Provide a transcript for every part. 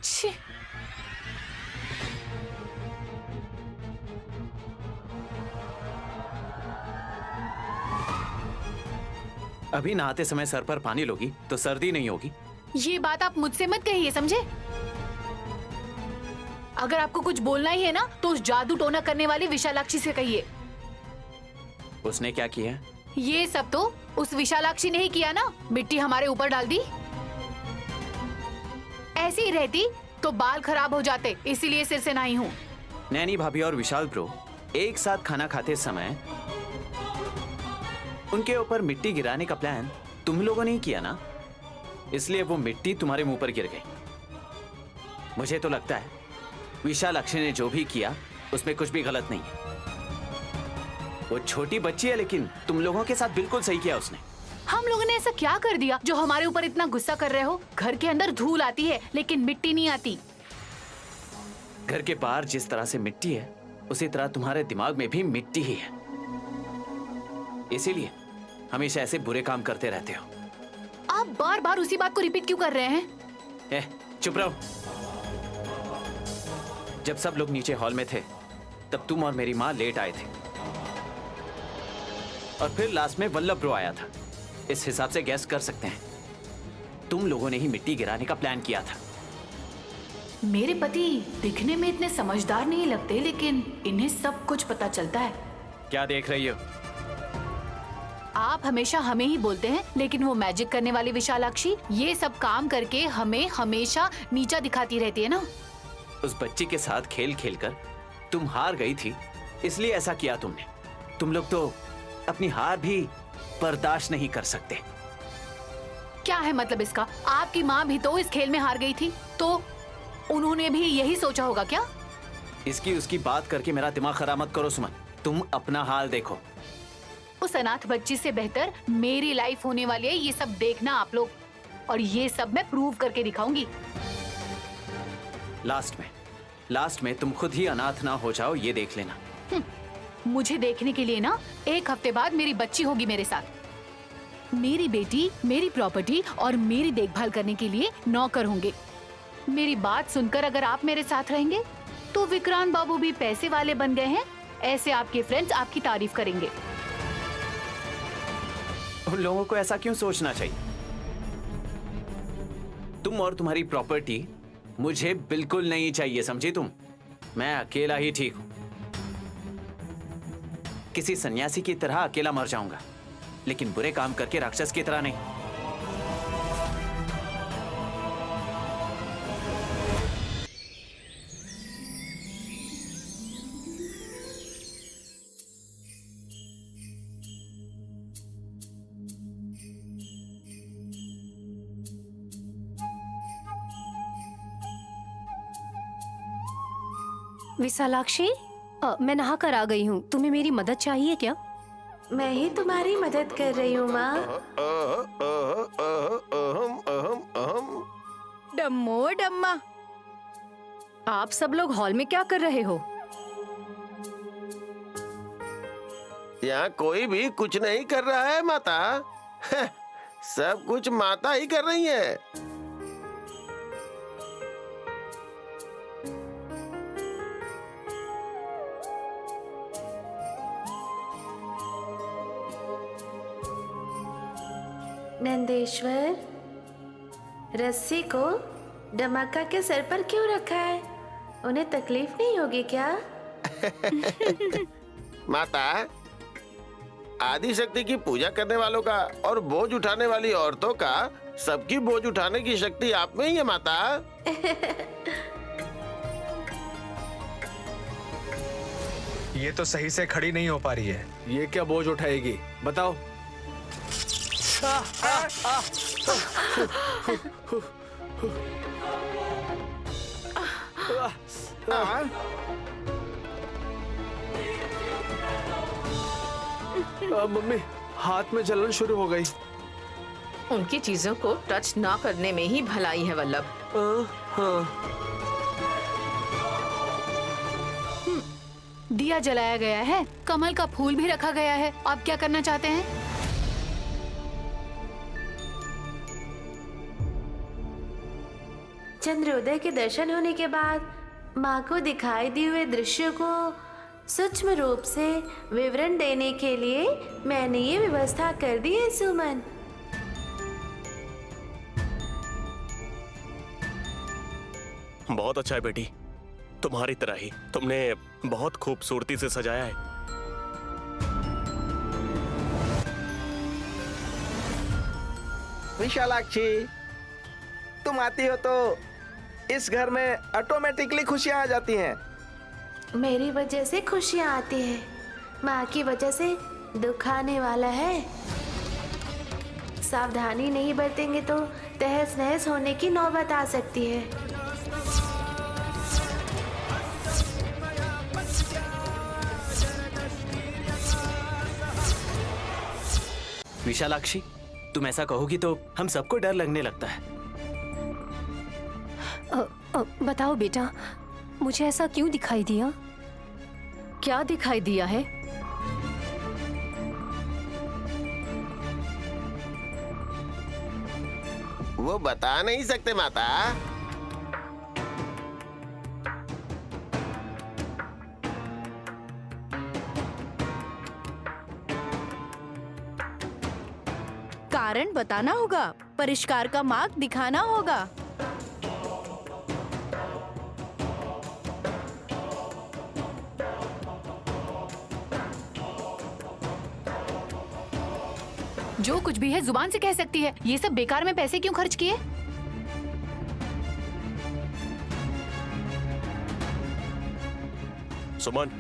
छी। अभी नहाते समय सर पर पानी लोगी तो सर्दी नहीं होगी। ये बात आप मुझसे मत कहिए, समझे? अगर आपको कुछ बोलना ही है ना तो उस जादू टोना करने वाली विशालाक्षी से कहिए। उसने क्या किया? ये सब तो उस विशालाक्षी ने ही किया ना, मिट्टी हमारे ऊपर डाल दी। ऐसी ही रहती तो बाल खराब हो जाते, इसीलिए सिर से नहाई हूँ। नैनी भाभी और विशाल ब्रो एक साथ खाना खाते समय उनके ऊपर मिट्टी गिराने का प्लान तुम लोगों ने ही किया ना, इसलिए वो मिट्टी तुम्हारे मुंह पर गिर गई। मुझे तो लगता है विशालाक्षी ने जो भी किया उसमें कुछ भी गलत नहीं है। वो छोटी बच्ची है लेकिन तुम लोगों के साथ बिल्कुल सही किया उसने। हम लोगों ने ऐसा क्या कर दिया जो हमारे ऊपर इतना गुस्सा कर रहे हो? घर के अंदर धूल आती है लेकिन मिट्टी नहीं आती। घर के बाहर जिस तरह से मिट्टी है उसी तरह तुम्हारे दिमाग में भी मिट्टी ही है, इसीलिए हमेशा ऐसे बुरे काम करते रहते हो। आप बार बार उसी बात को रिपीट क्यों कर रहे हैं? चुप रहो। जब सब लोग नीचे हॉल में थे तब तुम और मेरी माँ लेट आए थे और फिर लास्ट में वल्लभ ब्रो आया था। इस हिसाब से गैस कर सकते हैं तुम लोगों ने ही मिट्टी गिराने का प्लान किया था। मेरे पति दिखने में इतने समझदार नहीं लगते लेकिन इन्हें सब कुछ पता चलता है। क्या देख रही हो? आप हमेशा हमें ही बोलते हैं लेकिन वो मैजिक करने वाली विशालाक्षी ये सब काम करके हमें हमेशा नीचा दिखाती रहती है ना। उस बच्ची के साथ खेल खेलकर तुम हार गई थी, इसलिए ऐसा किया तुमने। तुम लोग तो अपनी हार भी बर्दाश्त नहीं कर सकते। क्या है मतलब इसका? आपकी माँ भी तो इस खेल में हार गई थी, तो उन्होंने भी यही सोचा होगा क्या? इसकी उसकी बात करके मेरा दिमाग खराब मत करो सुमन, तुम अपना हाल देखो। उस अनाथ बच्ची से बेहतर मेरी लाइफ होने वाली है, ये सब देखना आप लोग, और ये सब मैं प्रूव करके दिखाऊंगी। लास्ट में तुम खुद ही अनाथ ना हो जाओ, ये देख लेना। मुझे देखने के लिए ना 1 हफ्ते बाद मेरी बच्ची होगी मेरे साथ। मेरी बेटी मेरी प्रॉपर्टी और मेरी देखभाल करने के लिए नौकर होंगे। मेरी बात सुनकर अगर आप मेरे साथ रहेंगे तो विक्रांत बाबू भी पैसे वाले बन गए हैं, ऐसे आपके फ्रेंड्स आपकी तारीफ करेंगे। उन लोगों को ऐसा क्यों सोचना चाहिए? तुम और तुम्हारी प्रॉपर्टी मुझे बिल्कुल नहीं चाहिए, समझी तुम? मैं अकेला ही ठीक हूं। किसी सन्यासी की तरह अकेला मर जाऊंगा, लेकिन बुरे काम करके राक्षस की तरह नहीं। विशालाक्षी, मैं नहा कर आ गई हूँ। तुम्हें मेरी मदद चाहिए क्या? मैं ही तुम्हारी मदद कर रही हूँ माँ। डम्मो डम्मा, आप सब लोग हॉल में क्या कर रहे हो? यहाँ कोई भी कुछ नहीं कर रहा है माता। सब कुछ माता ही कर रही है। नंदेश्वर, रस्सी को डमक्का के सर पर क्यों रखा है? उन्हें तकलीफ नहीं होगी क्या? माता, आदि शक्ति की पूजा करने वालों का और बोझ उठाने वाली औरतों का सबकी बोझ उठाने की शक्ति आप में ही है माता। ये तो सही से खड़ी नहीं हो पा रही है। ये क्या बोझ उठाएगी बताओ? मम्मी, हाथ में जलन शुरू हो गई। उनकी चीजों को टच ना करने में ही भलाई है वल्लभ। हाँ। दिया जलाया गया है, कमल का फूल भी रखा गया है। आप क्या करना चाहते हैं? चंद्रोदय के दर्शन होने के बाद माँ को दिखाई दिए हुए दृश्य को सूक्ष्म रूप से विवरण देने के लिए मैंने ये व्यवस्था कर दी है सुमन। बहुत अच्छा है बेटी, तुम्हारी तरह ही तुमने बहुत खूबसूरती से सजाया है। विशालाक्षी, तुम आती हो तो इस घर में ऑटोमेटिकली खुशियां आ जाती हैं। मेरी वजह से खुशियाँ आती है, माँ की वजह से दुख आने वाला है। सावधानी नहीं बरतेंगे तो तहस नहस होने की नौबत आ सकती है। विशालाक्षी, तुम ऐसा कहोगी तो हम सबको डर लगने लगता है। बताओ बेटा, मुझे ऐसा क्यों दिखाई दिया? क्या दिखाई दिया है? वो बता नहीं सकते माता। कारण बताना होगा, परिष्कार का मार्ग दिखाना होगा। जो कुछ भी है जुबान से कह सकती है। ये सब बेकार में पैसे क्यों खर्च किए? सुमन,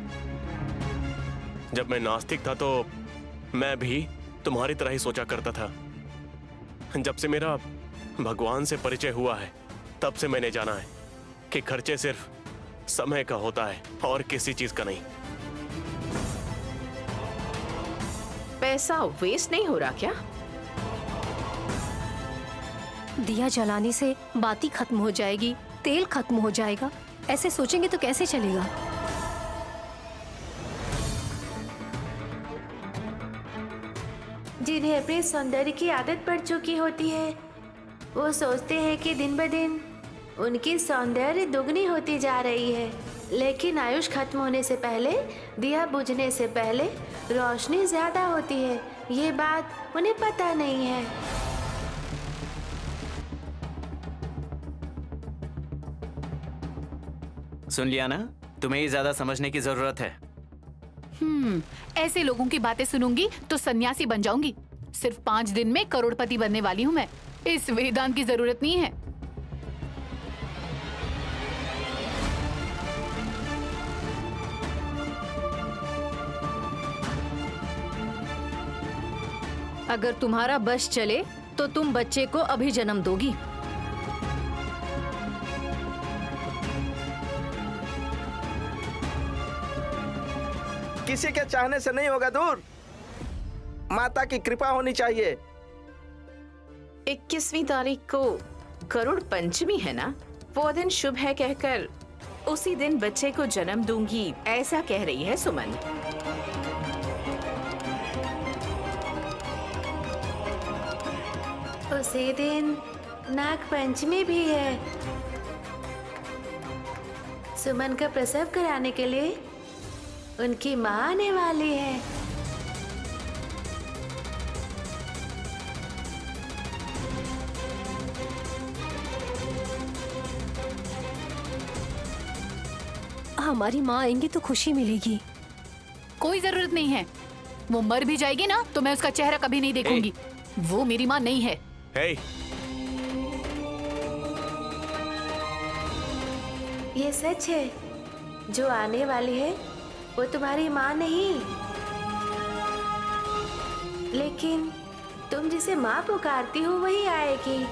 जब मैं नास्तिक था तो मैं भी तुम्हारी तरह ही सोचा करता था। जब से मेरा भगवान से परिचय हुआ है तब से मैंने जाना है कि खर्चे सिर्फ समय का होता है और किसी चीज का नहीं। पैसा वेस्ट नहीं हो रहा क्या? दिया जलाने से बाती खत्म हो जाएगी, तेल खत्म हो जाएगा। ऐसे सोचेंगे तो कैसे चलेगा? जिन्हें अपने सौंदर्य की आदत पड़ चुकी होती है वो सोचते हैं कि दिन ब दिन उनकी सौंदर्य दुगनी होती जा रही है, लेकिन आयुष खत्म होने से पहले, दिया बुझने से पहले रोशनी ज्यादा होती है। ये बात उन्हें पता नहीं है। सुन लिया ना, तुम्हें ये ज्यादा समझने की जरूरत है। ऐसे लोगों की बातें सुनूंगी तो सन्यासी बन जाऊंगी। सिर्फ 5 दिन में करोड़पति बनने वाली हूँ मैं। इस वेदांत की जरूरत नहीं है। अगर तुम्हारा बस चले तो तुम बच्चे को अभी जन्म दोगी। किसी के चाहने से नहीं होगा दूर, माता की कृपा होनी चाहिए। 21वीं तारीख को करोड़ पंचमी है ना, वो दिन शुभ है कहकर उसी दिन बच्चे को जन्म दूंगी, ऐसा कह रही है सुमन। उसी दिन नाग पंचमी भी है। सुमन का प्रसव कराने के लिए उनकी माँ आने वाली है। हमारी माँ आएंगी तो खुशी मिलेगी। कोई जरूरत नहीं है। वो मर भी जाएगी ना तो मैं उसका चेहरा कभी नहीं देखूंगी। वो मेरी माँ नहीं है। हे, ये सच है, जो आने वाली है वो तुम्हारी माँ नहीं, लेकिन तुम जिसे माँ पुकारती हो वही आएगी।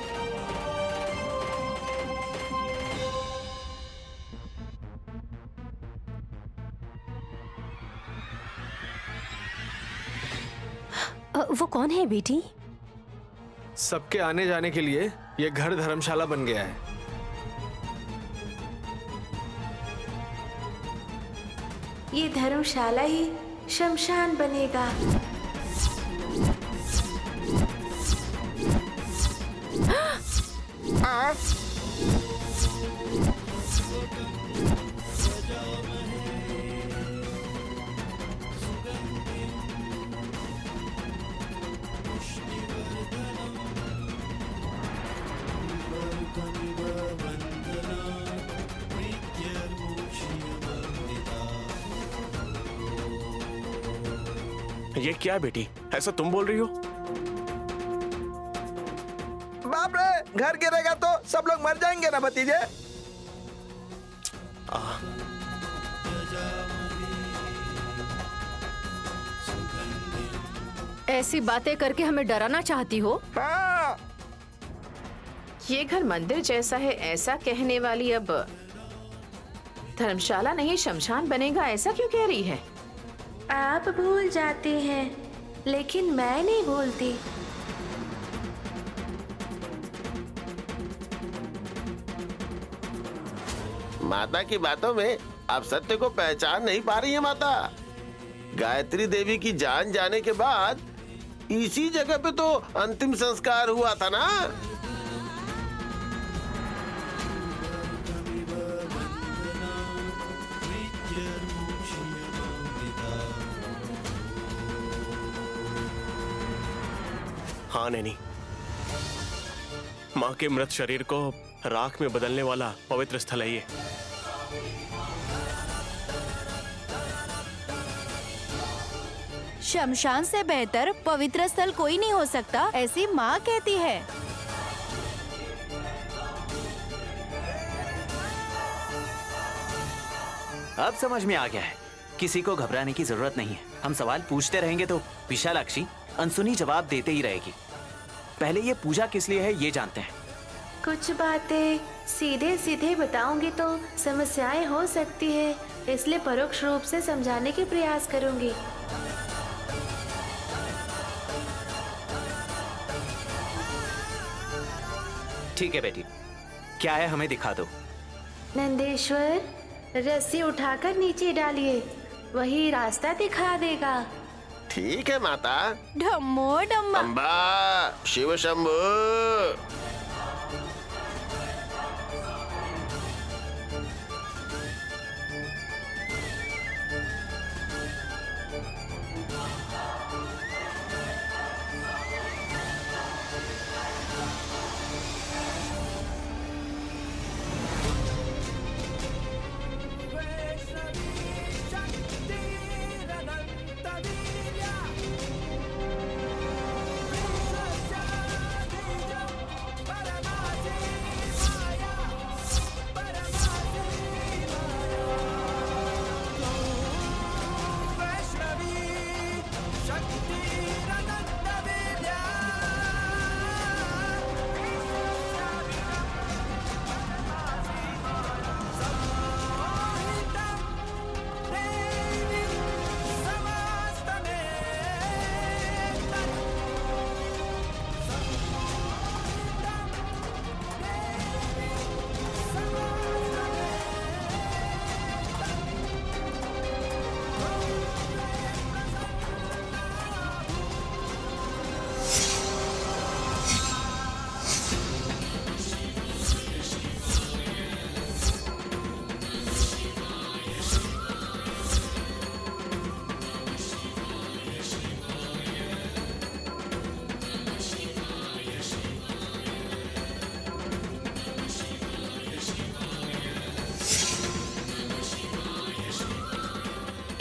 वो कौन है बेटी? सबके आने जाने के लिए ये घर धर्मशाला बन गया है। ये धर्मशाला ही शमशान बनेगा। ये क्या है बेटी, ऐसा तुम बोल रही हो? बाप रे, घर गिरेगा तो सब लोग मर जाएंगे ना भतीजे। ऐसी बातें करके हमें डराना चाहती हो? हाँ, ये घर मंदिर जैसा है ऐसा कहने वाली अब धर्मशाला नहीं शमशान बनेगा ऐसा क्यों कह रही है? आप भूल जाते हैं, लेकिन मैं नहीं भूलती। माता की बातों में आप सत्य को पहचान नहीं पा रही है माता। गायत्री देवी की जान जाने के बाद इसी जगह पे तो अंतिम संस्कार हुआ था ना। हाँ नैनी, माँ के मृत शरीर को राख में बदलने वाला पवित्र स्थल है ये। शमशान से बेहतर पवित्र स्थल कोई नहीं हो सकता, ऐसी माँ कहती है। अब समझ में आ गया है, किसी को घबराने की जरूरत नहीं है। हम सवाल पूछते रहेंगे तो विशालाक्षी अनसुनी जवाब देते ही रहेगी। पहले ये पूजा किस लिए है ये जानते हैं। कुछ बातें सीधे सीधे बताऊंगी तो समस्याएं हो सकती है, इसलिए परोक्ष रूप से समझाने के प्रयास करूंगी। ठीक है बेटी, क्या है हमें दिखा दो। नंदेश्वर, रस्सी उठाकर नीचे डालिए, वही रास्ता दिखा देगा। ठीक है माता। ढम्मो डम्मा। अम्बा शिव शंभू।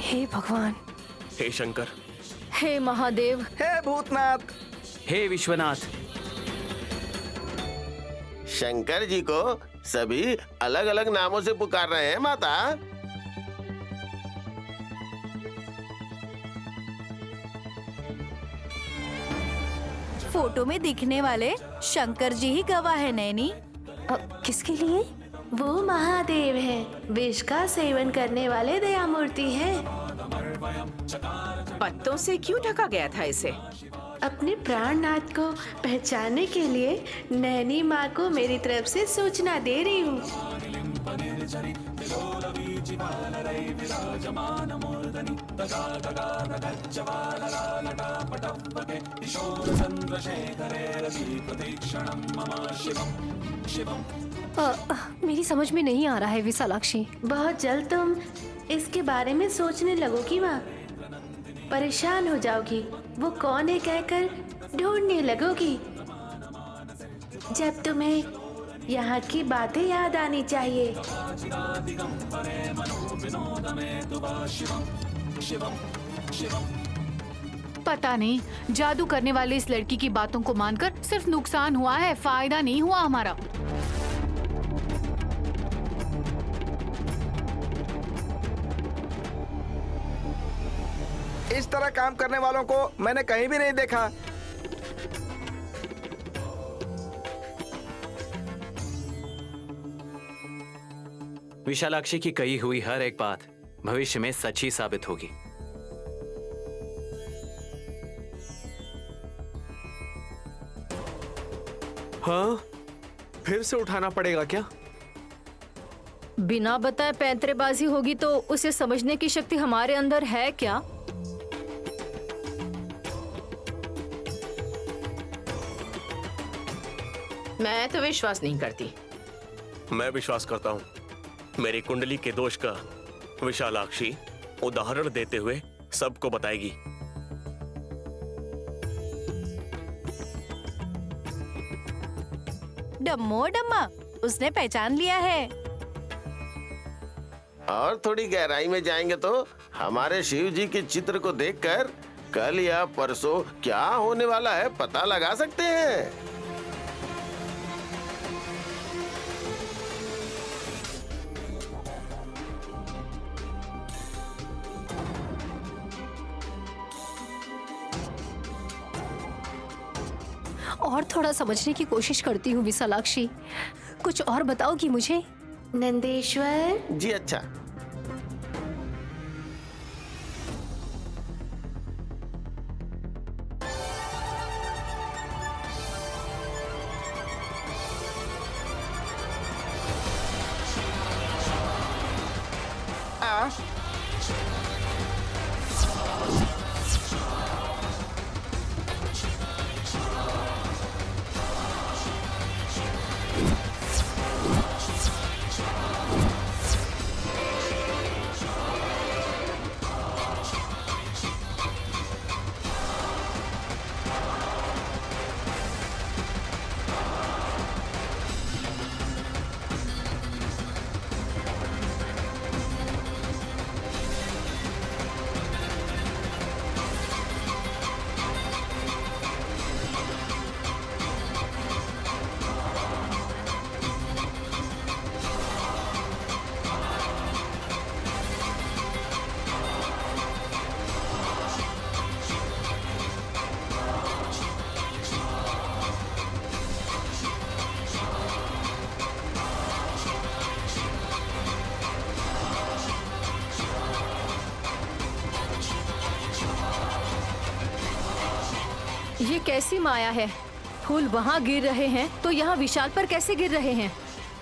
हे भगवान, हे शंकर, हे महादेव, हे भूतनाथ। हे विश्वनाथ। शंकर जी को सभी अलग अलग नामों से पुकार रहे हैं माता। फोटो में दिखने वाले शंकर जी ही गवाह है नैनी। किसके लिए? वो महादेव है, विष का सेवन करने वाले दयामूर्ति हैं। पत्तों से क्यों ढका गया था इसे? अपने प्राणनाथ को पहचानने के लिए नैनी माँ को मेरी तरफ से सूचना दे रही हूँ। मेरी समझ में नहीं आ रहा है विशालाक्षी। बहुत जल्द तुम इसके बारे में सोचने लगोगी माँ, परेशान हो जाओगी, वो कौन है कहकर ढूंढने लगोगी। जब तुम्हें यहाँ की बातें याद आनी चाहिए। पता नहीं, जादू करने वाले इस लड़की की बातों को मानकर सिर्फ नुकसान हुआ है, फायदा नहीं हुआ हमारा। इस तरह काम करने वालों को मैंने कहीं भी नहीं देखा। विशालाक्षी की कही हुई हर एक बात भविष्य में सच्ची साबित होगी। हाँ, फिर से उठाना पड़ेगा क्या? बिना बताए पैंतरेबाजी होगी तो उसे समझने की शक्ति हमारे अंदर है क्या? मैं तो विश्वास नहीं करती। मैं विश्वास करता हूँ। मेरी कुंडली के दोष का विशालाक्षी उदाहरण देते हुए सबको बताएगी। डम्मो डम्मा, उसने पहचान लिया है। और थोड़ी गहराई में जाएंगे तो हमारे शिव जी के चित्र को देखकर कल या परसों क्या होने वाला है पता लगा सकते हैं। और थोड़ा समझने की कोशिश करती हूँ विशालाक्षी। कुछ और बताओगी मुझे? नंदेश्वर, जी अच्छा। ये कैसी माया है? फूल वहाँ गिर रहे हैं तो यहाँ विशाल पर कैसे गिर रहे हैं?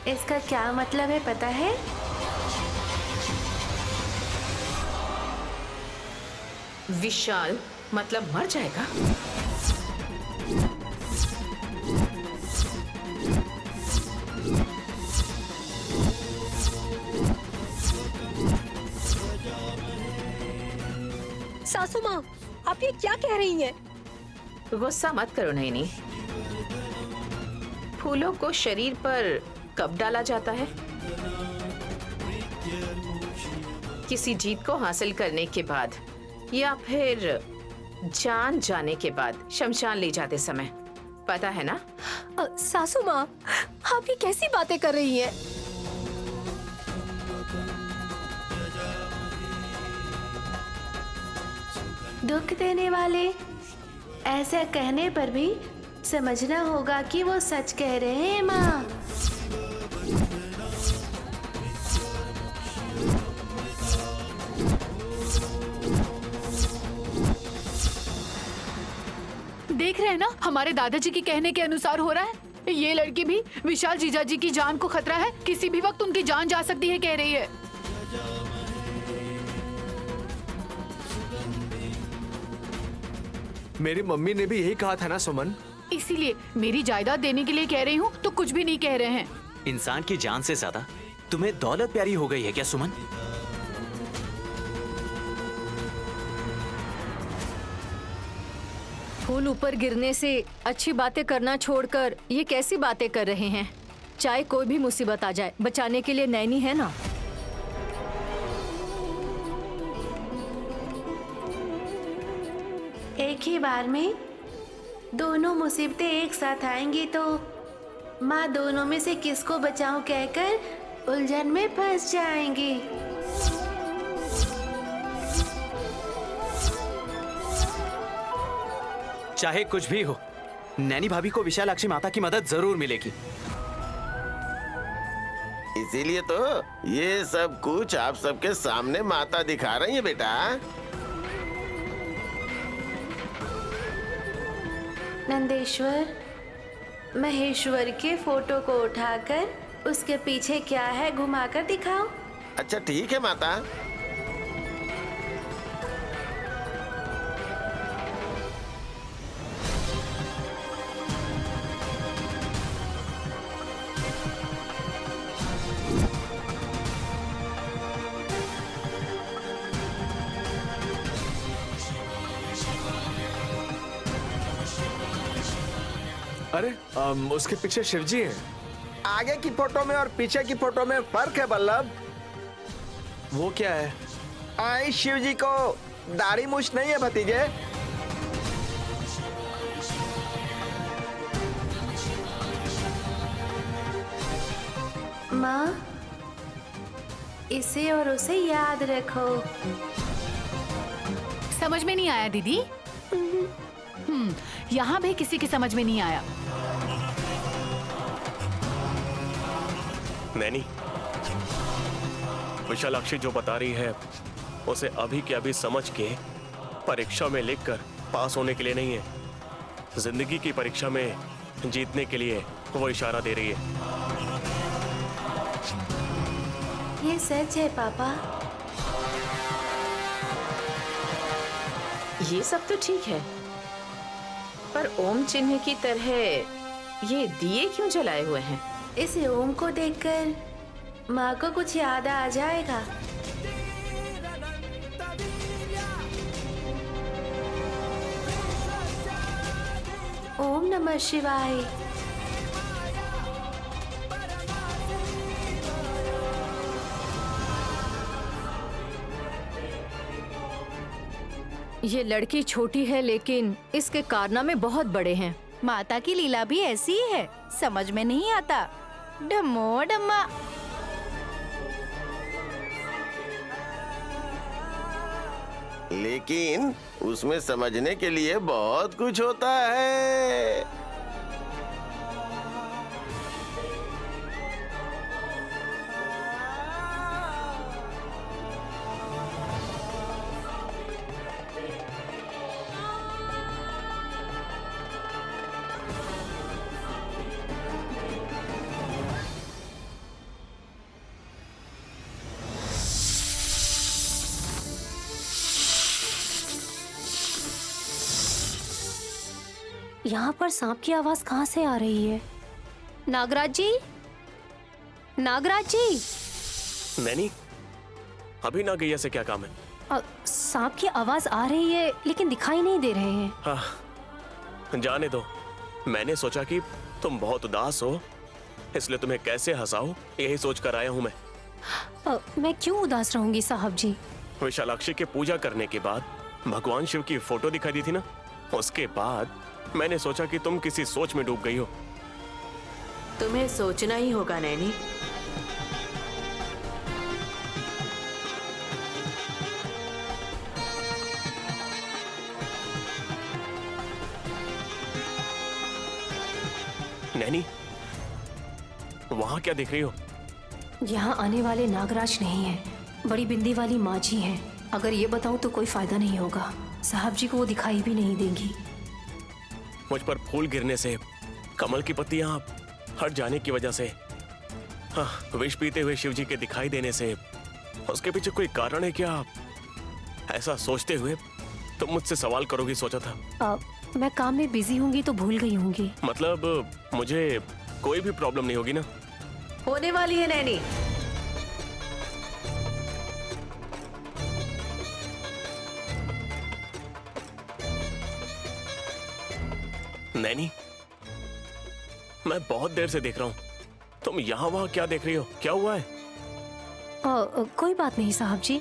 इसका क्या मतलब है पता है? विशाल मतलब मर जाएगा। सासू माँ, आप ये क्या कह रही हैं? गुस्सा मत करो नैनी। फूलों को शरीर पर कब डाला जाता है? किसी जीत को हासिल करने के बाद या फिर जान जाने के बाद शमशान ले जाते समय, पता है ना? सासू माँ, आप ये कैसी बातें कर रही हैं? दुख देने वाले, ऐसा कहने पर भी समझना होगा कि वो सच कह रहे हैं माँ। देख रहे हैं ना, हमारे दादाजी के कहने के अनुसार हो रहा है। ये लड़की भी विशाल जीजाजी की जान को खतरा है, किसी भी वक्त उनकी जान जा सकती है कह रही है। मेरी मम्मी ने भी यही कहा था ना सुमन। इसीलिए मेरी जायदाद देने के लिए कह रही हूँ तो कुछ भी नहीं कह रहे हैं। इंसान की जान से ज्यादा तुम्हें दौलत प्यारी हो गई है क्या सुमन? फूल ऊपर गिरने से अच्छी बातें करना छोड़कर ये कैसी बातें कर रहे हैं? चाहे कोई भी मुसीबत आ जाए, बचाने के लिए नैनी है ना। एक ही बार में दोनों मुसीबतें एक साथ आएंगी तो माँ दोनों में से किसको बचाऊं कहकर उलझन में फंस जाएंगी। चाहे कुछ भी हो, नैनी भाभी को विशालाक्षी माता की मदद जरूर मिलेगी। इसीलिए तो ये सब कुछ आप सबके सामने माता दिखा रही है बेटा। नंदेश्वर, महेश्वर के फोटो को उठाकर उसके पीछे क्या है घुमाकर दिखाओ। अच्छा ठीक है माता। अरे उसके पीछे शिवजी है। आगे की फोटो में और पीछे की फोटो में फर्क है वल्लभ। वो क्या है? आई शिव जी को दाढ़ी मूछ नहीं है भतीजे। माँ, इसे और उसे याद रखो। समझ में नहीं आया दीदी? यहाँ भी किसी की समझ में नहीं आया। नैनी, विशालाक्षी जो बता रही है उसे अभी के अभी समझ के परीक्षा में लिखकर पास होने के लिए नहीं है, जिंदगी की परीक्षा में जीतने के लिए वो इशारा दे रही है। ये सच है पापा। ये सब तो ठीक है, पर ओम चिन्ह की तरह ये दिए क्यों जलाए हुए हैं? इस ओम को देखकर माँ को कुछ याद आ जाएगा। ओम नमः शिवाय। ये लड़की छोटी है लेकिन इसके कारनामे बहुत बड़े हैं। माता की लीला भी ऐसी ही है, समझ में नहीं आता। डम्मो डम्मा। लेकिन उसमें समझने के लिए बहुत कुछ होता है। यहाँ पर सांप की आवाज कहाँ से आ रही है? नागराज जी, नागराज जी। नैनी, अभी ना गैया से क्या काम है? सांप की आवाज आ रही है लेकिन दिखाई नहीं दे रहे हैं। हाँ, जाने दो। मैंने सोचा कि तुम बहुत उदास हो, इसलिए तुम्हें कैसे हंसाऊं यही सोच कर आया हूँ मैं। मैं क्यों उदास रहूंगी साहब जी? विशालाक्षी के पूजा करने के बाद भगवान शिव की फोटो दिखाई दी थी ना, उसके बाद मैंने सोचा कि तुम किसी सोच में डूब गई हो। तुम्हें सोचना ही होगा नैनी। नैनी, वहां क्या देख रही हो? यहाँ आने वाले नागराज नहीं है, बड़ी बिंदी वाली माँ जी हैं। अगर ये बताऊं तो कोई फायदा नहीं होगा, साहब जी को वो दिखाई भी नहीं देंगी। मुझ पर फूल गिरने से, कमल की पत्तियां हट जाने की वजह से, हाँ, विष पीते हुए शिव जी के दिखाई देने से, उसके पीछे कोई कारण है क्या? ऐसा सोचते हुए तुम मुझसे सवाल करोगी सोचा था। मैं काम में बिजी होंगी तो भूल गई होंगी। मतलब मुझे कोई भी प्रॉब्लम नहीं होगी ना? होने वाली है नैनी। नैनी, मैं बहुत देर से देख रहा हूँ, तुम यहाँ वहाँ क्या देख रही हो? क्या हुआ है? कोई बात नहीं साहब जी,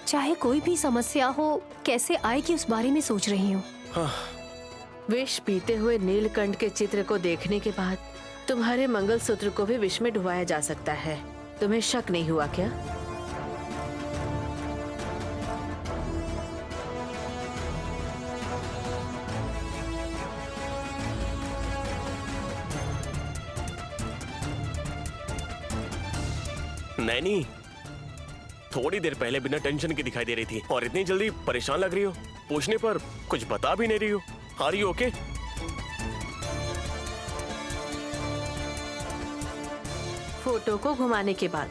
चाहे कोई भी समस्या हो कैसे आएगी उस बारे में सोच रही हूँ। विष पीते हुए नीलकंठ के चित्र को देखने के बाद तुम्हारे मंगलसूत्र को भी विष में डुबाया जा सकता है। तुम्हें शक नहीं हुआ क्या? नैनी, थोड़ी देर पहले बिना टेंशन के दिखाई दे रही थी और इतनी जल्दी परेशान लग रही हो। पूछने पर कुछ बता भी नहीं रही हो। Are you okay? फोटो को घुमाने के बाद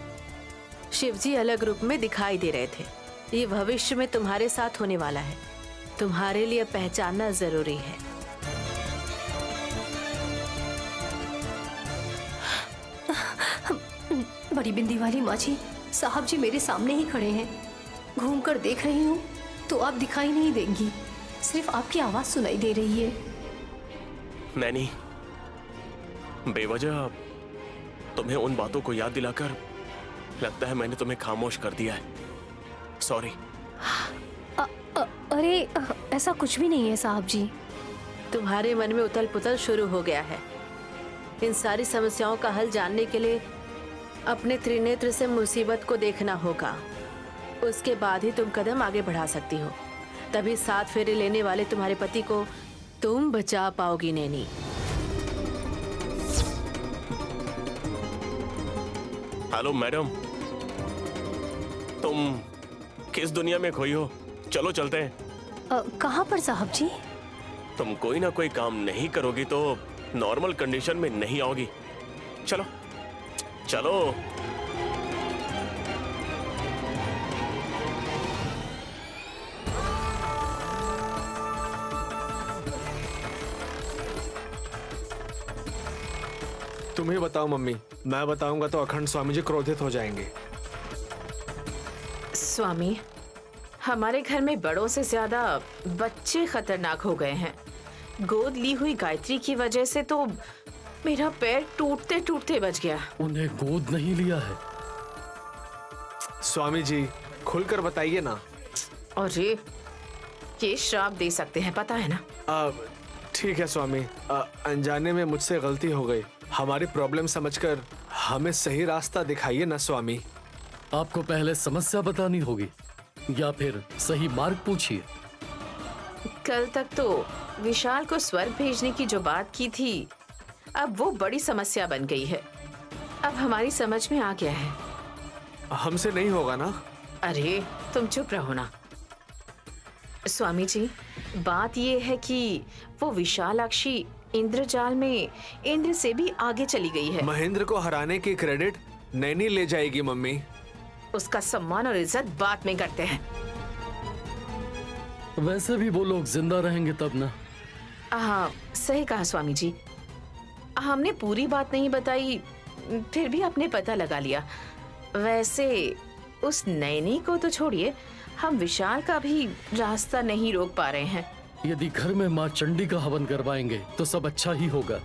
शिवजी अलग रूप में दिखाई दे रहे थे। ये भविष्य में तुम्हारे साथ होने वाला है। तुम्हारे लिए पहचानना जरूरी है। बड़ी बिंदी वाली माँ जी, साहब जी मेरे सामने ही खड़े हैं। घूम कर देख रही हूँ तो आप दिखाई नहीं देंगी, सिर्फ आपकी आवाज सुनाई दे रही है। नैनी, बेवजह तुम्हें उन बातों को याद दिलाकर लगता है मैंने तुम्हें खामोश कर दिया है। सॉरी। अरे ऐसा कुछ भी नहीं है साहब जी। तुम्हारे मन में उथल पुथल शुरू हो गया है। इन सारी समस्याओं का हल जानने के लिए अपने त्रिनेत्र से मुसीबत को देखना होगा। उसके बाद ही तुम कदम आगे बढ़ा सकती हो। तभी 7 फेरे लेने वाले तुम्हारे पति को तुम बचा पाओगी नैनी। हेलो मैडम, तुम किस दुनिया में खोई हो? चलो चलते हैं। कहाँ पर साहब जी? तुम कोई ना कोई काम नहीं करोगी तो नॉर्मल कंडीशन में नहीं आओगी। चलो चलो। तुम ही बताओ मम्मी, मैं बताऊंगा तो अखंड स्वामी जी क्रोधित हो जाएंगे। स्वामी, हमारे घर में बड़ों से ज्यादा बच्चे खतरनाक हो गए हैं। गोद ली हुई गायत्री की वजह से तो मेरा पैर टूटते टूटते बच गया। उन्हें गोद नहीं लिया है। स्वामी जी खुलकर बताइए ना। अरे ये श्राप दे सकते हैं, पता है ना। ठीक है स्वामी, अनजाने में मुझसे गलती हो गई। हमारी प्रॉब्लम समझकर हमें सही रास्ता दिखाइए ना स्वामी। आपको पहले समस्या बतानी होगी या फिर सही मार्ग पूछिए। कल तक तो विशाल को स्वर्ग भेजने की जो बात की थी, अब वो बड़ी समस्या बन गई है। अब हमारी समझ में आ गया है। हमसे नहीं होगा ना? अरे तुम चुप रहो ना। स्वामी जी, बात ये है कि वो विशालाक्षी इंद्रजाल में इंद्र से भी आगे चली गई है। महेंद्र को हराने की क्रेडिट नैनी ले जाएगी मम्मी। उसका सम्मान और इज्जत बाद में करते हैं। वैसे भी वो लोग जिंदा रहेंगे तब ना। हाँ सही कहा स्वामी जी। हमने पूरी बात नहीं बताई, फिर भी आपने पता लगा लिया। वैसे उस नैनी को तो छोड़िए, हम विशाल का भी रास्ता नहीं रोक पा रहे हैं। यदि घर में माँ चंडी का हवन करवाएंगे तो सब अच्छा ही होगा,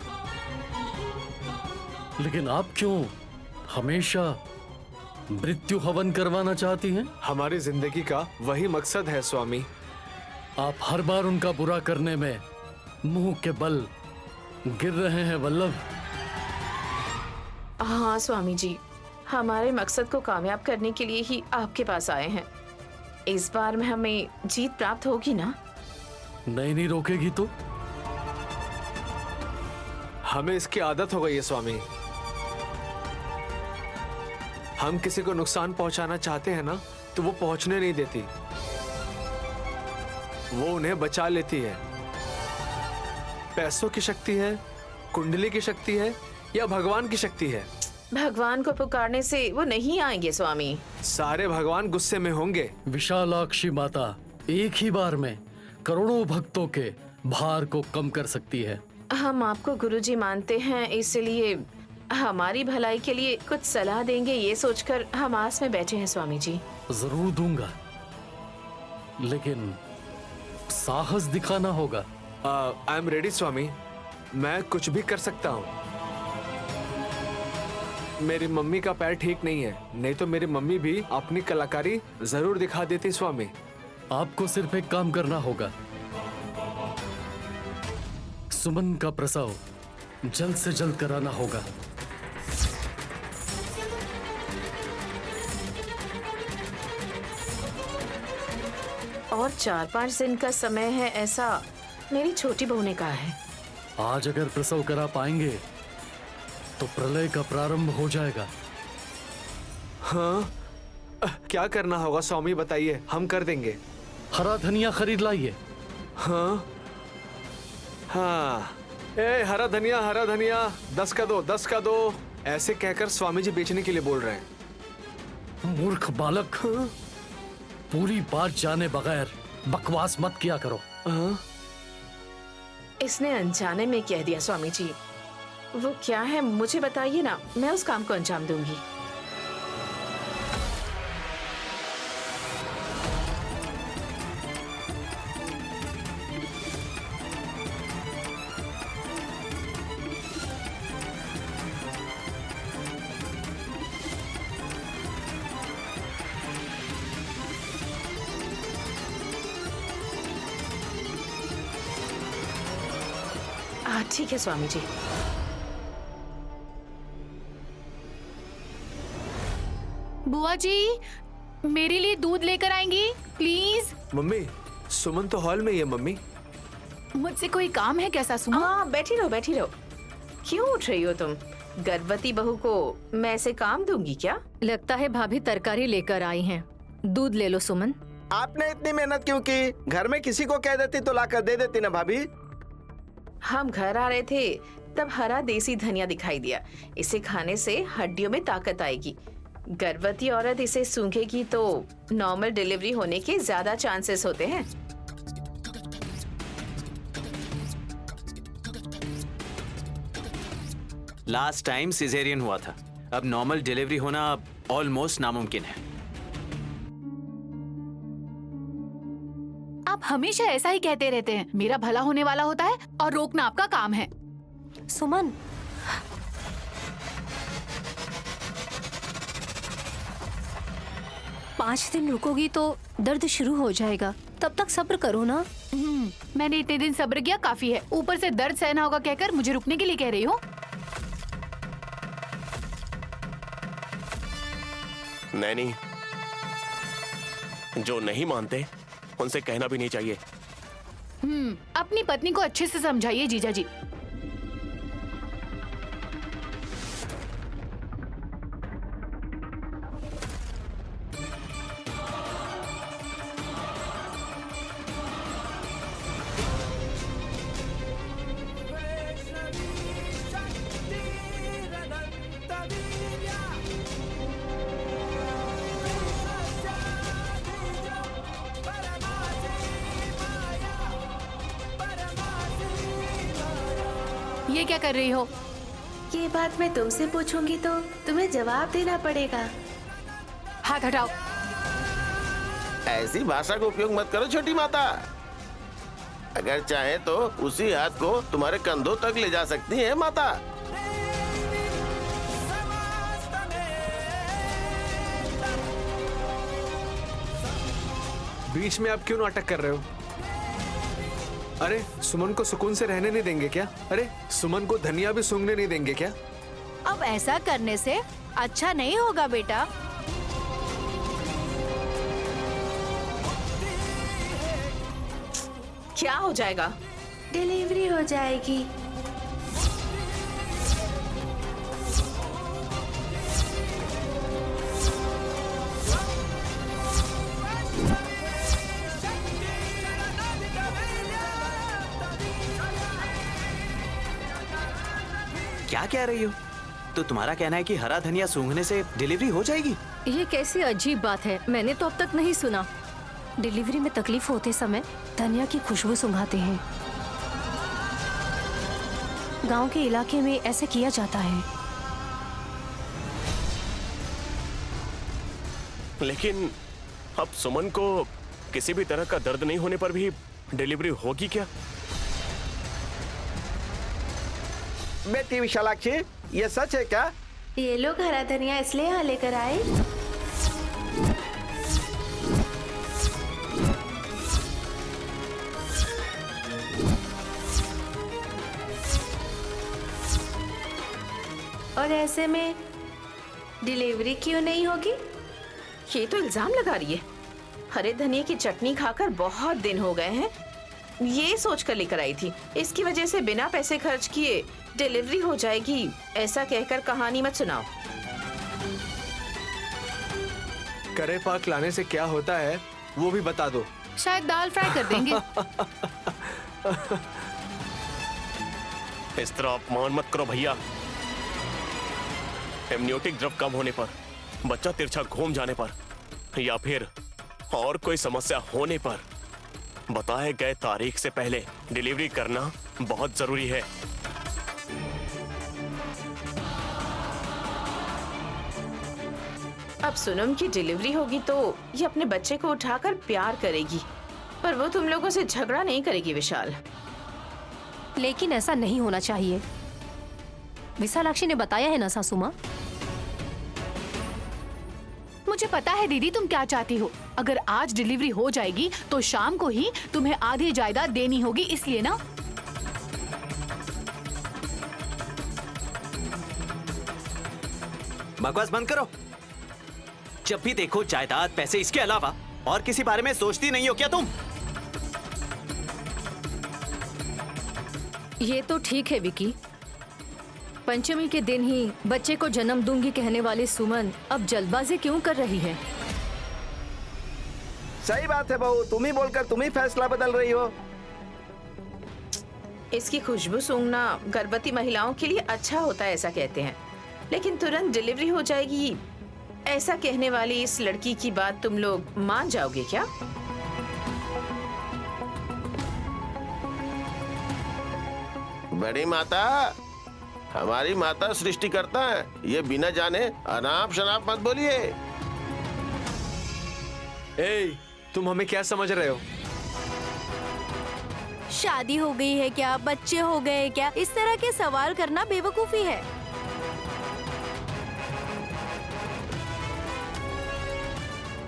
लेकिन आप क्यों हमेशा मृत्यु हवन करवाना चाहती हैं? हमारी जिंदगी का वही मकसद है स्वामी। आप हर बार उनका बुरा करने में मुंह के बल गिर रहे हैं वल्लभ। हाँ स्वामी जी, हमारे मकसद को कामयाब करने के लिए ही आपके पास आए हैं। इस बार में हमें जीत प्राप्त होगी ना? नहीं रोकेगी तो? हमें इसकी आदत हो गई है स्वामी। हम किसी को नुकसान पहुंचाना चाहते हैं ना, तो वो पहुंचने नहीं देती, वो उन्हें बचा लेती है। पैसों की शक्ति है, कुंडली की शक्ति है या भगवान की शक्ति है? भगवान को पुकारने से वो नहीं आएंगे स्वामी। सारे भगवान गुस्से में होंगे। विशालाक्षी माता एक ही बार में करोड़ों भक्तों के भार को कम कर सकती है। हम आपको गुरुजी मानते हैं, इसलिए हमारी भलाई के लिए कुछ सलाह देंगे ये सोचकर हम आस में बैठे हैं स्वामी जी। जरूर दूंगा, लेकिन साहस दिखाना होगा। आई एम रेडी स्वामी, मैं कुछ भी कर सकता हूँ। मेरी मम्मी का पैर ठीक नहीं है, नहीं तो मेरी मम्मी भी अपनी कलाकारी जरूर दिखा देती स्वामी। आपको सिर्फ एक काम करना होगा, सुमन का प्रसव जल्द से जल्द कराना होगा। और 4-5 दिन का समय है, ऐसा मेरी छोटी बहू ने कहा है। आज अगर प्रसव करा पाएंगे तो प्रलय का प्रारंभ हो जाएगा। हाँ, क्या करना होगा स्वामी बताइए, हम कर देंगे। हरा धनिया खरीद लाइए। हाँ हाँ, ए हरा धनिया 10 का दो, 10 का दो, ऐसे कहकर स्वामी जी बेचने के लिए बोल रहे हैं। मूर्ख बालक, पूरी बात जाने बगैर बकवास मत किया करो। इसने अनजाने में कह दिया स्वामी जी। वो क्या है मुझे बताइए ना, मैं उस काम को अंजाम दूंगी। ठीक है स्वामी जी। बुआ जी, मेरे लिए दूध लेकर आएंगी प्लीज? मम्मी, सुमन तो हॉल में ही है मम्मी। मुझसे कोई काम है क्या सासू माँ? हाँ, बैठी रहो बैठी रहो। क्यों उठ रही हो तुम? गर्भवती बहू को मैं ऐसे काम दूंगी क्या? लगता है भाभी तरकारी लेकर आई हैं। दूध ले लो सुमन। आपने इतनी मेहनत क्यों की? घर में किसी को कह देती तो लाकर दे देती ना भाभी। हम घर आ रहे थे तब हरा देसी धनिया दिखाई दिया। इसे खाने से हड्डियों में ताकत आएगी। गर्भवती औरत इसे सूंघेगी तो नॉर्मल डिलीवरी होने के ज्यादा चांसेस होते हैं। लास्ट टाइम सिजेरियन हुआ था, अब नॉर्मल डिलीवरी होना ऑलमोस्ट नामुमकिन है। आप हमेशा ऐसा ही कहते रहते हैं। मेरा भला होने वाला होता है और रोकना आपका काम है। सुमन, पाँच दिन रुकोगी तो दर्द शुरू हो जाएगा, तब तक सब्र करो ना। मैंने इतने दिन सब्र किया, काफी है। ऊपर से दर्द सहना होगा कहकर मुझे रुकने के लिए कह रही हो? नैनी, जो नहीं मानते उनसे कहना भी नहीं चाहिए। अपनी पत्नी को अच्छे से समझाइए जीजा जी। ये क्या कर रही हो? ये बात मैं तुमसे पूछूंगी तो तुम्हें जवाब देना पड़ेगा। हाथ हटाओ। ऐसी भाषा का उपयोग मत करो छोटी माता। अगर चाहे तो उसी हाथ को तुम्हारे कंधों तक ले जा सकती है माता। बीच में आप क्यों नाटक कर रहे हो? अरे सुमन को सुकून से रहने नहीं देंगे क्या? अरे सुमन को धनिया भी सूंघने नहीं देंगे क्या? अब ऐसा करने से अच्छा नहीं होगा बेटा। क्या हो जाएगा? डिलीवरी हो जाएगी। क्या कह रही हो? तो तुम्हारा कहना है कि हरा धनिया सूंघने से डिलीवरी हो जाएगी? ये कैसी अजीब बात है, मैंने तो अब तक नहीं सुना। डिलीवरी में तकलीफ होते समय धनिया की खुशबू सुंघाते हैं। गांव के इलाके में ऐसे किया जाता है। लेकिन अब सुमन को किसी भी तरह का दर्द नहीं होने पर भी डिलीवरी होगी क्या? बेटी विशालाक्षी, ये सच है क्या? ये लोग हरा धनिया इसलिए यहाँ लेकर आए। और ऐसे में डिलीवरी क्यों नहीं होगी? ये तो इल्जाम लगा रही है। हरे धनिया की चटनी खाकर बहुत दिन हो गए हैं, ये सोच कर लेकर आई थी इसकी वजह से बिना पैसे खर्च किए डिलीवरी हो जाएगी, ऐसा कहकर कहानी मत सुनाओ। करे पाक लाने से क्या होता है वो भी बता दो। शायद दाल फ्राई कर देंगे। इस तरह अपमान मत करो भैया। एमनियोटिक द्रव कम होने पर, बच्चा तिरछा घूम जाने पर या फिर और कोई समस्या होने पर बताए गए तारीख से पहले डिलीवरी करना बहुत जरूरी है। अब सोनम की डिलीवरी होगी तो ये अपने बच्चे को उठाकर प्यार करेगी, पर वो तुम लोगों से झगड़ा नहीं करेगी विशाल। लेकिन ऐसा नहीं होना चाहिए। विशालाक्षी ने बताया है ना सासू माँ। मुझे पता है दीदी तुम क्या चाहती हो। अगर आज डिलीवरी हो जाएगी तो शाम को ही तुम्हें आधी जायदाद देनी होगी, इसलिए ना। बकवास बंद करो। जब भी देखो जायदाद, पैसे, इसके अलावा और किसी बारे में सोचती नहीं हो क्या तुम? ये तो ठीक है विकी, पंचमी के दिन ही बच्चे को जन्म दूंगी कहने वाली सुमन अब जल्दबाजी क्यों कर रही है? सही बात है बहू, तुम ही बोलकर तुम ही फैसला बदल रही हो। इसकी खुशबू सूंघना गर्भवती महिलाओं के लिए अच्छा होता है ऐसा कहते हैं, लेकिन तुरंत डिलीवरी हो जाएगी ऐसा कहने वाली इस लड़की की बात तुम लोग मान जाओगे क्या? बड़ी माता, हमारी माता सृष्टि करता है, ये बिना जाने अनाप शनाप मत बोलिए। ए, तुम हमें क्या समझ रहे हो? शादी हो गई है क्या, बच्चे हो गए क्या, इस तरह के सवाल करना बेवकूफी है।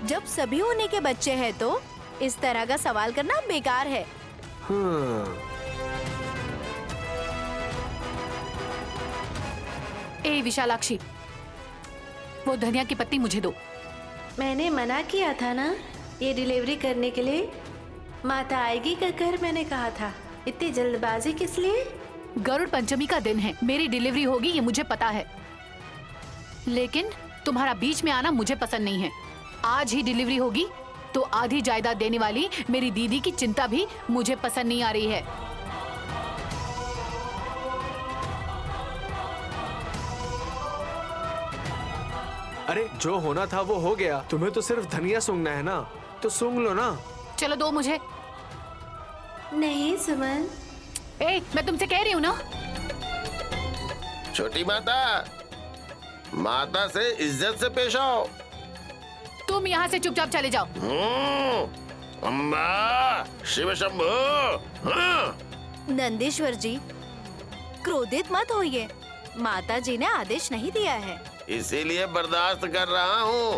जब सभी होने के बच्चे हैं तो इस तरह का सवाल करना बेकार है। ए विशालाक्षी, वो धनिया की पत्ती मुझे दो। मैंने मना किया था ना ये डिलीवरी करने के लिए। माता आएगी कहकर मैंने कहा था, इतनी जल्दबाजी किस लिए? गरुड़ पंचमी का दिन है, मेरी डिलीवरी होगी ये मुझे पता है, लेकिन तुम्हारा बीच में आना मुझे पसंद नहीं है। आज ही डिलीवरी होगी तो आधी जायदाद देने वाली मेरी दीदी की चिंता भी मुझे पसंद नहीं आ रही है। अरे जो होना था वो हो गया, तुम्हें तो सिर्फ धनिया सूंघना है ना, तो सूंघ लो ना। चलो दो मुझे। नहीं सुमन। ए, मैं तुमसे कह रही हूँ ना। छोटी माता, माता से इज्जत से पेश आओ। तुम यहाँ से चुपचाप चले जाओ। अम्बा, शिव शंभू। हाँ। नंदीश्वर जी, क्रोधित मत होइए, माता जी ने आदेश नहीं दिया है, इसीलिए बर्दाश्त कर रहा हूँ।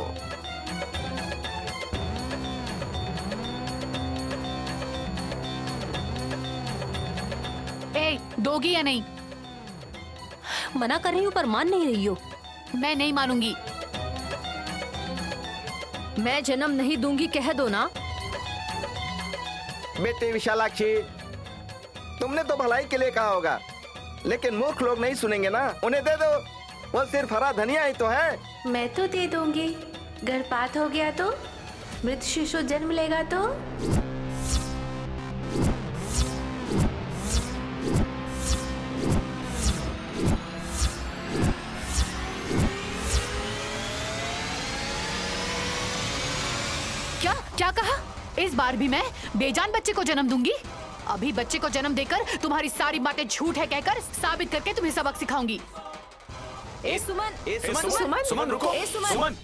ए, दोगी या नहीं? मना कर रही हूँ पर मान नहीं रही हो। मैं नहीं मानूंगी। मैं जन्म नहीं दूंगी कह दो ना। बेटी विशालाक्षी, तुमने तो भलाई के लिए कहा होगा, लेकिन मूर्ख लोग नहीं सुनेंगे ना। उन्हें दे दो, वो सिर्फ हरा धनिया ही तो है। मैं तो दे दूंगी। गर्भपात हो गया तो, मृत शिशु जन्म लेगा तो। क्या क्या कहा? इस बार भी मैं बेजान बच्चे को जन्म दूंगी। अभी बच्चे को जन्म देकर तुम्हारी सारी बातें झूठ है कहकर साबित करके तुम्हें सबक सिखाऊंगी। सुमन रुको। सुमन,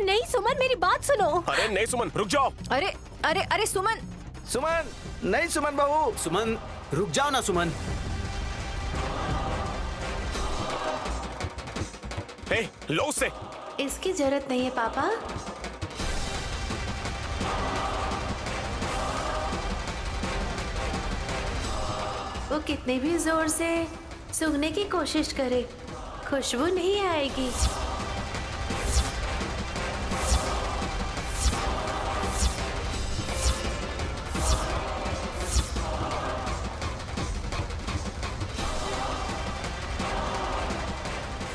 नहीं सुमन मेरी बात सुनो। अरे नहीं सुमन, रुक जाओ। अरे अरे अरे सुमन, सुमन, नहीं सुमन बहू। सुमन, रुक जाओ ना सुमन। ए, लो उससे। इसकी जरूरत नहीं है पापा। वो कितने भी जोर से सूंघने की कोशिश करे, खुशबू नहीं आएगी।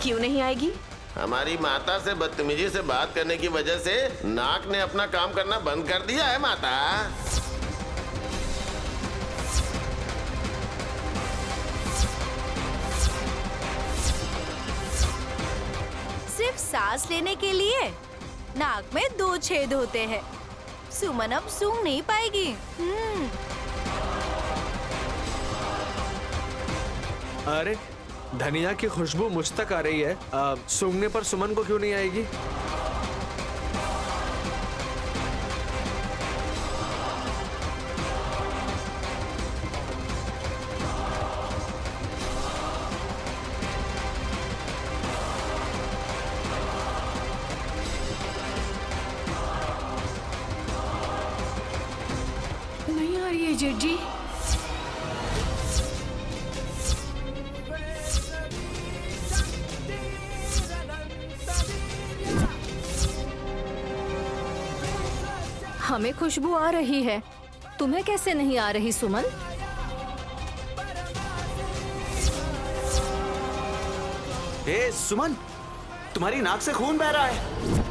क्यों नहीं आएगी? हमारी माता से बदतमीजी से बात करने की वजह से नाक ने अपना काम करना बंद कर दिया है माता। सिर्फ सांस लेने के लिए नाक में 2 छेद होते हैं। सुमन अब सूंघ नहीं पाएगी। अरे धनिया की खुशबू मुझ तक आ रही है, सूंघने पर सुमन को क्यों नहीं आएगी? नहीं आ रही है जेठ जी। हमें खुशबू आ रही है, तुम्हें कैसे नहीं आ रही सुमन? ए सुमन, तुम्हारी नाक से खून बह रहा है।